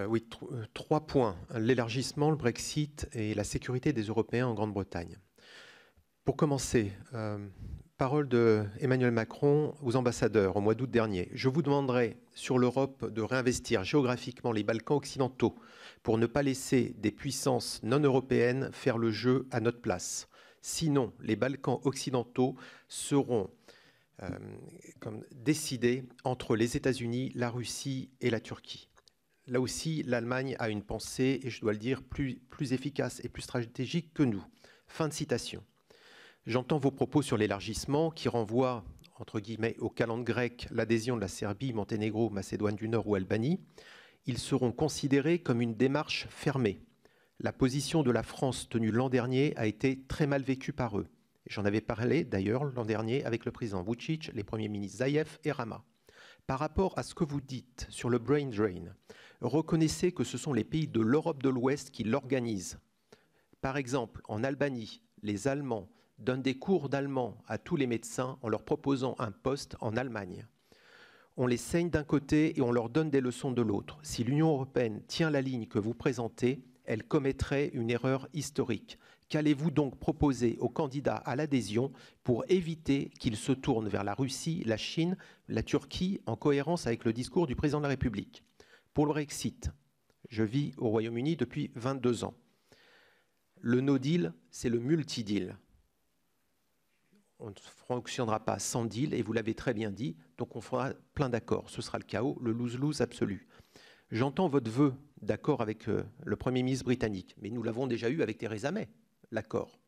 Oui, trois points. L'élargissement, le Brexit et la sécurité des Européens en Grande-Bretagne. Pour commencer, parole de Emmanuel Macron aux ambassadeurs au mois d'août dernier. Je vous demanderai sur l'Europe de réinvestir géographiquement les Balkans occidentaux pour ne pas laisser des puissances non européennes faire le jeu à notre place. Sinon, les Balkans occidentaux seront décidés entre les États-Unis, la Russie et la Turquie. Là aussi, l'Allemagne a une pensée, et je dois le dire, plus efficace et plus stratégique que nous. Fin de citation. J'entends vos propos sur l'élargissement qui renvoient, entre guillemets, au calendrier grec, l'adhésion de la Serbie, Monténégro, Macédoine du Nord ou Albanie. Ils seront considérés comme une démarche fermée. La position de la France tenue l'an dernier a été très mal vécue par eux. J'en avais parlé d'ailleurs l'an dernier avec le président Vučić, les premiers ministres Zaev et Rama. Par rapport à ce que vous dites sur le brain drain, reconnaissez que ce sont les pays de l'Europe de l'Ouest qui l'organisent. Par exemple, en Albanie, les Allemands donnent des cours d'allemand à tous les médecins en leur proposant un poste en Allemagne. On les saigne d'un côté et on leur donne des leçons de l'autre. Si l'Union européenne tient la ligne que vous présentez, elle commettrait une erreur historique. Qu'allez-vous donc proposer aux candidats à l'adhésion pour éviter qu'ils se tournent vers la Russie, la Chine, la Turquie, en cohérence avec le discours du président de la République? Pour le Brexit, je vis au Royaume-Uni depuis 22 ans. Le no deal, c'est le multi-deal. On ne fonctionnera pas sans deal, et vous l'avez très bien dit, donc on fera plein d'accords. Ce sera le chaos, le lose-lose absolu. J'entends votre vœu d'accord avec le Premier ministre britannique, mais nous l'avons déjà eu avec Theresa May, l'accord.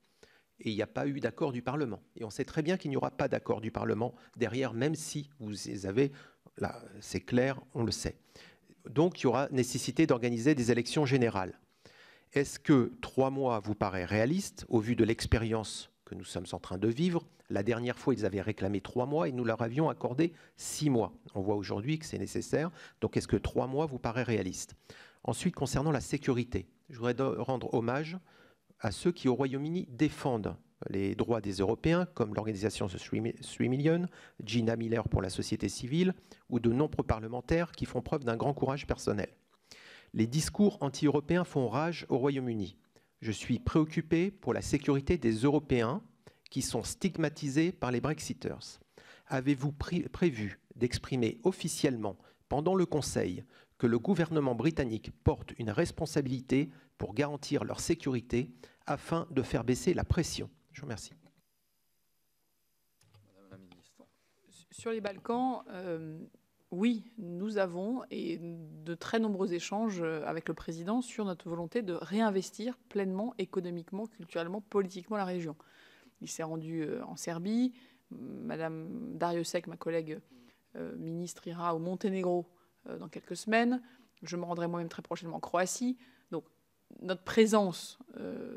Et il n'y a pas eu d'accord du Parlement. Et on sait très bien qu'il n'y aura pas d'accord du Parlement derrière, même si vous avez, là, c'est clair, on le sait. Donc il y aura nécessité d'organiser des élections générales. Est-ce que 3 mois vous paraît réaliste au vu de l'expérience que nous sommes en train de vivre? La dernière fois, ils avaient réclamé 3 mois et nous leur avions accordé 6 mois. On voit aujourd'hui que c'est nécessaire. Donc, est-ce que 3 mois vous paraît réaliste? Ensuite, concernant la sécurité, je voudrais rendre hommage à ceux qui, au Royaume-Uni, défendent les droits des Européens, comme l'organisation The 3 Million, Gina Miller pour la société civile, ou de nombreux parlementaires qui font preuve d'un grand courage personnel. Les discours anti-européens font rage au Royaume-Uni. Je suis préoccupé pour la sécurité des Européens qui sont stigmatisés par les Brexiters. Avez-vous prévu d'exprimer officiellement pendant le Conseil que le gouvernement britannique porte une responsabilité pour garantir leur sécurité afin de faire baisser la pression? Je vous remercie. Madame la ministre. Sur les Balkans, oui, nous avons et de très nombreux échanges avec le président sur notre volonté de réinvestir pleinement, économiquement, culturellement, politiquement la région. Il s'est rendu en Serbie. Madame Dariussek, ma collègue ministre, ira au Monténégro dans quelques semaines. Je me rendrai moi-même très prochainement en Croatie. Donc, notre présence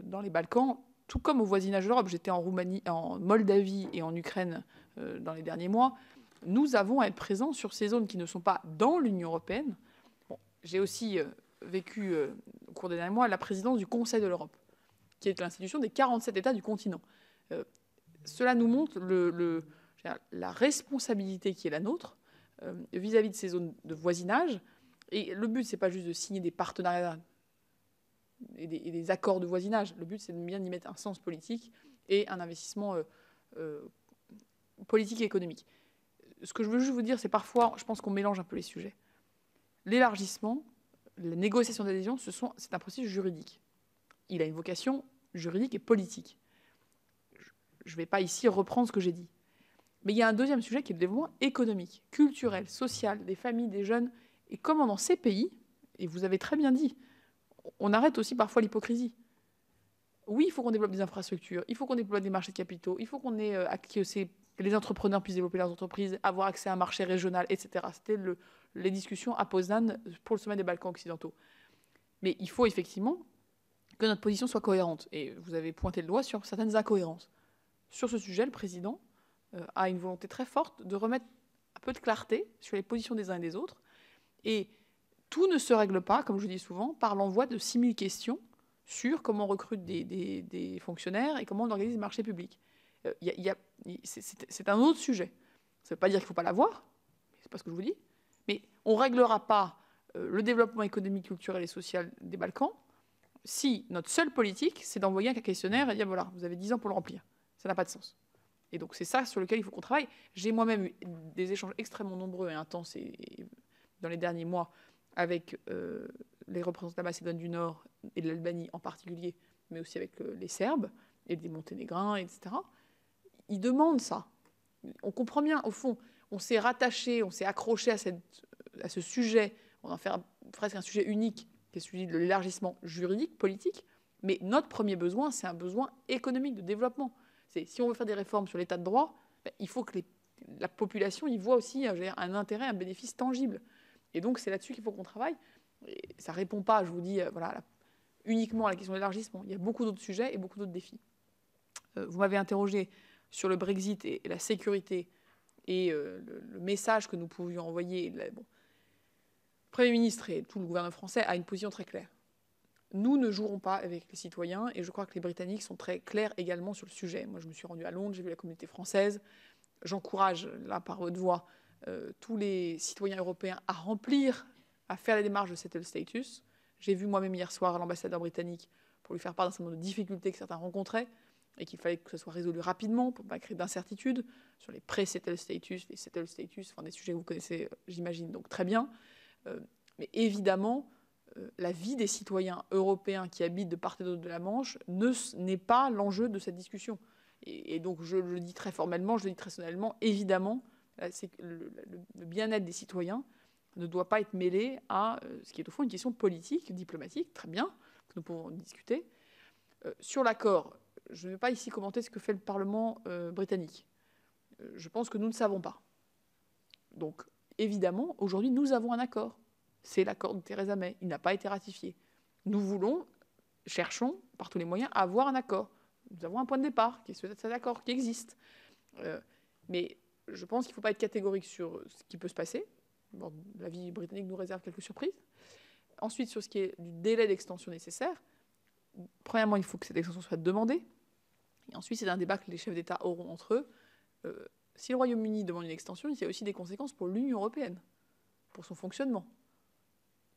dans les Balkans, tout comme au voisinage de l'Europe, j'étais en Roumanie, en Moldavie et en Ukraine dans les derniers mois, nous avons à être présents sur ces zones qui ne sont pas dans l'Union européenne. Bon, j'ai aussi vécu au cours des derniers mois la présidence du Conseil de l'Europe, qui est l'institution des 47 États du continent. Cela nous montre la responsabilité qui est la nôtre vis-à-vis de ces zones de voisinage. Et le but, ce n'est pas juste de signer des partenariats et des accords de voisinage. Le but, c'est de bien y mettre un sens politique et un investissement politique et économique. Ce que je veux juste vous dire, c'est parfois, je pense qu'on mélange un peu les sujets. L'élargissement, la négociation d'adhésion, c'est un processus juridique. Il a une vocation juridique et politique. Je ne vais pas ici reprendre ce que j'ai dit. Mais il y a un deuxième sujet qui est le développement économique, culturel, social, des familles, des jeunes. Et comment dans ces pays, et vous avez très bien dit, on arrête aussi parfois l'hypocrisie. Oui, il faut qu'on développe des infrastructures, il faut qu'on développe des marchés de capitaux, il faut que les entrepreneurs puissent développer leurs entreprises, avoir accès à un marché régional, etc. C'était les discussions à Poznan pour le sommet des Balkans occidentaux. Mais il faut effectivement que notre position soit cohérente. Et vous avez pointé le doigt sur certaines incohérences. Sur ce sujet, le président a une volonté très forte de remettre un peu de clarté sur les positions des uns et des autres. Et tout ne se règle pas, comme je dis souvent, par l'envoi de 6000 questions sur comment on recrute des fonctionnaires et comment on organise les marchés publics. C'est un autre sujet. Ça ne veut pas dire qu'il ne faut pas l'avoir, c'est pas ce que je vous dis, mais on ne réglera pas le développement économique, culturel et social des Balkans si notre seule politique, c'est d'envoyer un questionnaire et dire voilà, vous avez 10 ans pour le remplir. Ça n'a pas de sens. Et donc c'est ça sur lequel il faut qu'on travaille. J'ai moi-même eu des échanges extrêmement nombreux et intenses dans les derniers mois avec les représentants de la Macédoine du Nord et de l'Albanie en particulier, mais aussi avec les Serbes et des Monténégrins, etc. Ils demandent ça. On comprend bien, au fond, on s'est rattaché, on s'est accroché à ce sujet, on en fait presque un sujet unique, qui est celui de l'élargissement juridique, politique, mais notre premier besoin, c'est un besoin économique, de développement. Si on veut faire des réformes sur l'état de droit, il faut que la population y voit aussi un intérêt, un bénéfice tangible. Et donc, c'est là-dessus qu'il faut qu'on travaille. Et ça ne répond pas, je vous dis, voilà, uniquement à la question de l'élargissement. Il y a beaucoup d'autres sujets et beaucoup d'autres défis. Vous m'avez interrogé sur le Brexit et la sécurité et le message que nous pouvions envoyer. Le Premier ministre et tout le gouvernement français a une position très claire. Nous ne jouerons pas avec les citoyens et je crois que les Britanniques sont très clairs également sur le sujet. Moi, je me suis rendue à Londres, j'ai vu la communauté française. J'encourage, là, par votre voix, tous les citoyens européens à remplir, à faire la démarche de settle status. J'ai vu moi-même hier soir l'ambassadeur britannique pour lui faire part d'un certain nombre de difficultés que certains rencontraient et qu'il fallait que ce soit résolu rapidement pour ne pas créer d'incertitudes sur les pré-settle status, les settle status, enfin des sujets que vous connaissez, j'imagine, donc très bien. Mais évidemment, la vie des citoyens européens qui habitent de part et d'autre de la Manche n'est pas l'enjeu de cette discussion. Et donc, je le dis très formellement, je le dis très solennellement, évidemment, le bien-être des citoyens ne doit pas être mêlé à ce qui est au fond une question politique, diplomatique, très bien, que nous pouvons discuter. Sur l'accord, je ne vais pas ici commenter ce que fait le Parlement britannique. Je pense que nous ne savons pas. Donc, évidemment, aujourd'hui, nous avons un accord. C'est l'accord de Theresa May. Il n'a pas été ratifié. Nous cherchons, par tous les moyens, à avoir un accord. Nous avons un point de départ, qui est cet accord, qui existe. Mais je pense qu'il ne faut pas être catégorique sur ce qui peut se passer. Bon, la vie britannique nous réserve quelques surprises. Ensuite, sur ce qui est du délai d'extension nécessaire, premièrement, il faut que cette extension soit demandée. Et ensuite, c'est un débat que les chefs d'État auront entre eux. Si le Royaume-Uni demande une extension, il y a aussi des conséquences pour l'Union européenne, pour son fonctionnement.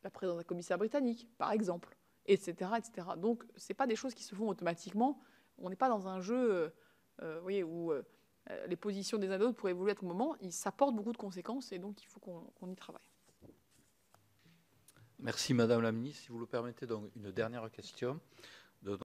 La présence d'un commissaire britannique, par exemple, etc. etc. Donc, ce n'est pas des choses qui se font automatiquement. On n'est pas dans un jeu où les positions des uns et des autres pourraient évoluer à tout moment. Ça porte beaucoup de conséquences et donc il faut qu'on y travaille. Merci Madame la Ministre. Si vous le permettez, donc une dernière question.